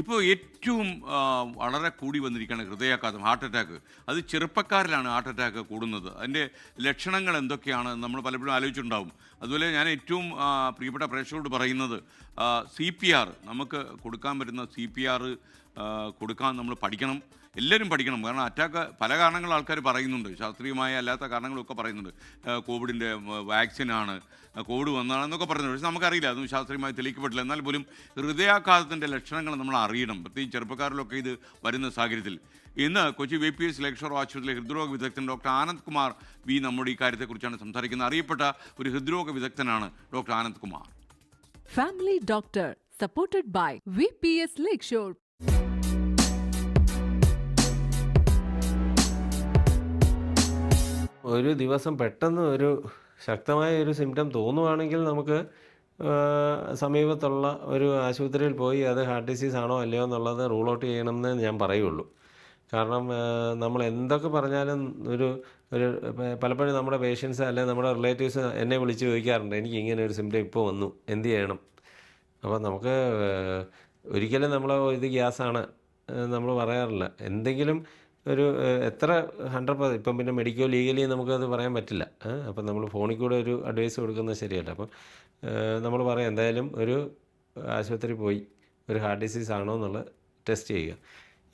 ഇപ്പോൾ ഏറ്റവും വളരെ കൂടി വന്നിരിക്കുകയാണ് ഹൃദയാഘാതം, ഹാർട്ട് അറ്റാക്ക്. അത് ചെറുപ്പക്കാരിലാണ് ഹാർട്ട് അറ്റാക്ക് കൂടുന്നത്. അതിൻ്റെ ലക്ഷണങ്ങൾ എന്തൊക്കെയാണ് നമ്മൾ പലപ്പോഴും ആലോചിച്ചിട്ടുണ്ടാവും. അതുപോലെ ഞാൻ ഏറ്റവും പ്രിയപ്പെട്ട പ്രേക്ഷകരോട് പറയുന്നത്, CPR നമുക്ക് കൊടുക്കാൻ പറ്റുന്ന CPR കൊടുക്കാൻ നമ്മൾ പഠിക്കണം. എല്ലാവരും പഠിക്കണം. കാരണം അറ്റാക്ക് പല കാരണങ്ങൾ ആൾക്കാർ പറയുന്നുണ്ട്, ശാസ്ത്രീയമായ അല്ലാത്ത കാരണങ്ങളൊക്കെ പറയുന്നുണ്ട്. കോവിഡിൻ്റെ വാക്സിനാണ്, കോവിഡ് വന്നതാണെന്നൊക്കെ പറയുന്നുണ്ട്. പക്ഷേ നമുക്കറിയില്ല, അതൊന്നും ശാസ്ത്രീയമായി തെളിയിക്കപ്പെട്ടില്ല. എന്നാൽ പോലും ഹൃദയാഘാതത്തിൻ്റെ ലക്ഷണങ്ങൾ നമ്മൾ അറിയണം, പ്രത്യേകിച്ച് ചെറുപ്പക്കാരിലൊക്കെ ഇത് വരുന്ന സാഹചര്യത്തിൽ. ഇന്ന് കൊച്ചി VPS ലേക്ഷോർ ആശുപത്രിയിലെ ഹൃദ്രോഗ വിദഗ്ധൻ ഡോക്ടർ ആനന്ദ് കുമാർ V നമ്മുടെ ഈ കാര്യത്തെക്കുറിച്ചാണ് സംസാരിക്കുന്നത്. അറിയപ്പെട്ട ഒരു ഹൃദ്രോഗ വിദഗ്ധനാണ് doctor Anand Kumar. Family doctor supported by VPS Lakeshore. ഒരു ദിവസം പെട്ടെന്ന് ഒരു ശക്തമായ ഒരു സിംറ്റം തോന്നുവാണെങ്കിൽ നമുക്ക് സമീപത്തുള്ള ഒരു ആശുപത്രിയിൽ പോയി അത് ഹാർട്ട് ഡിസീസ് ആണോ അല്ലയോ എന്നുള്ളത് റൂൾ ഔട്ട് ചെയ്യണമെന്ന് ഞാൻ പറയുള്ളൂ. കാരണം നമ്മൾ എന്തൊക്കെ പറഞ്ഞാലും ഒരു പലപ്പോഴും നമ്മുടെ പേഷ്യൻസ് അല്ലെങ്കിൽ നമ്മുടെ റിലേറ്റീവ്സ് എന്നെ വിളിച്ച് ചോദിക്കാറുണ്ട്, എനിക്ക് ഇങ്ങനെ ഒരു സിംറ്റം ഇപ്പോൾ വന്നു, എന്ത് ചെയ്യണം? അപ്പോൾ നമുക്ക് ഒരിക്കലും നമ്മൾ ഇത് ഗ്യാസാണ് നമ്മൾ പറയാറില്ല. എന്തെങ്കിലും ഒരു എത്ര 100% ഇപ്പം പിന്നെ മെഡിക്കോ ലീഗലി നമുക്കത് പറയാൻ പറ്റില്ല. അപ്പം നമ്മൾ ഫോണിൽ കൂടെ ഒരു അഡ്വൈസ് കൊടുക്കുന്നത് ശരിയല്ല. അപ്പം നമ്മൾ പറയാം, എന്തായാലും ഒരു ആശുപത്രി പോയി ഒരു ഹാർട്ട് ഡിസീസ് ആണോ എന്നുള്ളത് ടെസ്റ്റ് ചെയ്യുക.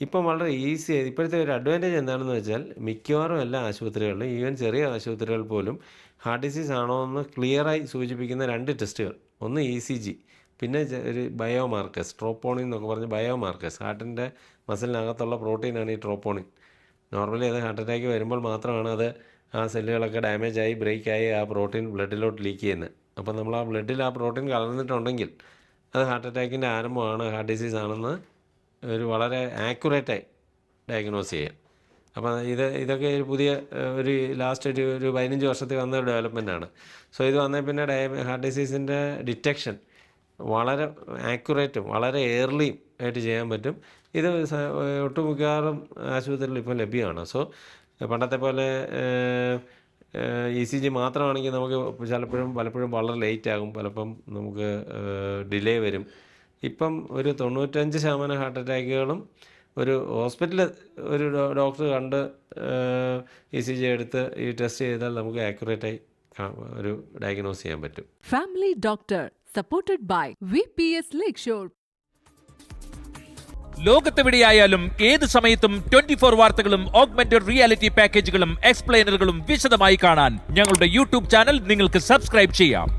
ഇപ്പം വളരെ ഈസി. ഇപ്പോഴത്തെ ഒരു അഡ്വാൻറ്റേജ് എന്താണെന്ന് വെച്ചാൽ മിക്കവാറും എല്ലാ ആശുപത്രികളിലും, ഈവൻ ചെറിയ ആശുപത്രികൾ പോലും ഹാർട്ട് ഡിസീസ് ആണോ എന്ന് ക്ലിയറായി സൂചിപ്പിക്കുന്ന 2 ടെസ്റ്റുകൾ, ഒന്ന് ECG, പിന്നെ ഒരു ബയോമാർക്കേഴ്സ്, ട്രോപ്പോണിൻ എന്നൊക്കെ പറഞ്ഞ് ബയോമാർക്കേഴ്സ്. ഹാർട്ടിൻ്റെ മസിലിനകത്തുള്ള പ്രോട്ടീനാണ് ഈ ട്രോപ്പോണിൻ. നോർമലി അത് ഹാർട്ട് അറ്റാക്ക് വരുമ്പോൾ മാത്രമാണ് അത് ആ സെല്ലുകളൊക്കെ ഡാമേജായി ബ്രേക്കായി ആ പ്രോട്ടീൻ ബ്ലഡിലോട്ട് ലീക്ക് ചെയ്യുന്നത്. അപ്പോൾ നമ്മൾ ആ ബ്ലഡിൽ ആ പ്രോട്ടീൻ കലർന്നിട്ടുണ്ടെങ്കിൽ അത് ഹാർട്ട് അറ്റാക്കിൻ്റെ ആരംഭമാണ്, ഹാർട്ട് ഡിസീസ് ആണെന്ന് ഒരു വളരെ ആക്യുറേറ്റായി ഡയഗ്നോസ് ചെയ്യാം. അപ്പോൾ ഇതൊക്കെ ഒരു പുതിയ ഒരു ലാസ്റ്റ് ഒരു 15 വർഷത്തിൽ വന്ന ഒരു ഡെവലപ്മെൻറ്റാണ്. സോ ഇത് വന്നേ പിന്നെ ഹാർട്ട് ഡിസീസിൻ്റെ ഡിറ്റക്ഷൻ വളരെ ആക്യുറേറ്റും വളരെ ഏർലിയും ആയിട്ട് ചെയ്യാൻ പറ്റും. ഇത് ഒട്ടുമിക്കവാറും ആശുപത്രികളിൽ ഇപ്പോൾ ലഭ്യമാണ്. സോ പണ്ടത്തെ പോലെ ECG മാത്രമാണെങ്കിൽ നമുക്ക് പലപ്പോഴും വളരെ ലേറ്റ് ആകും, പലപ്പം നമുക്ക് ഡിലേ വരും. ഇപ്പം ഒരു 95% ഹാർട്ട് അറ്റാക്കുകളും ഒരു ഹോസ്പിറ്റലിൽ ഒരു ഡോക്ടർ കണ്ട് ECG എടുത്ത് ഈ ടെസ്റ്റ് ചെയ്താൽ നമുക്ക് ആക്യുറേറ്റായി ഒരു ഡയഗ്നോസ് ചെയ്യാൻ പറ്റും. Family doctor supported by VPS Lakeshore. ലോകത്തെവിടെയായാലും ഏത് സമയത്തും 24 വാർത്തകളും ഓഗ്മെന്റഡ് റിയാലിറ്റി പാക്കേജുകളും എക്സ്പ്ലെയിനറുകളും വിശദമായി കാണാൻ ഞങ്ങളുടെ YouTube ചാനൽ നിങ്ങൾക്ക് സബ്സ്ക്രൈബ് ചെയ്യാം.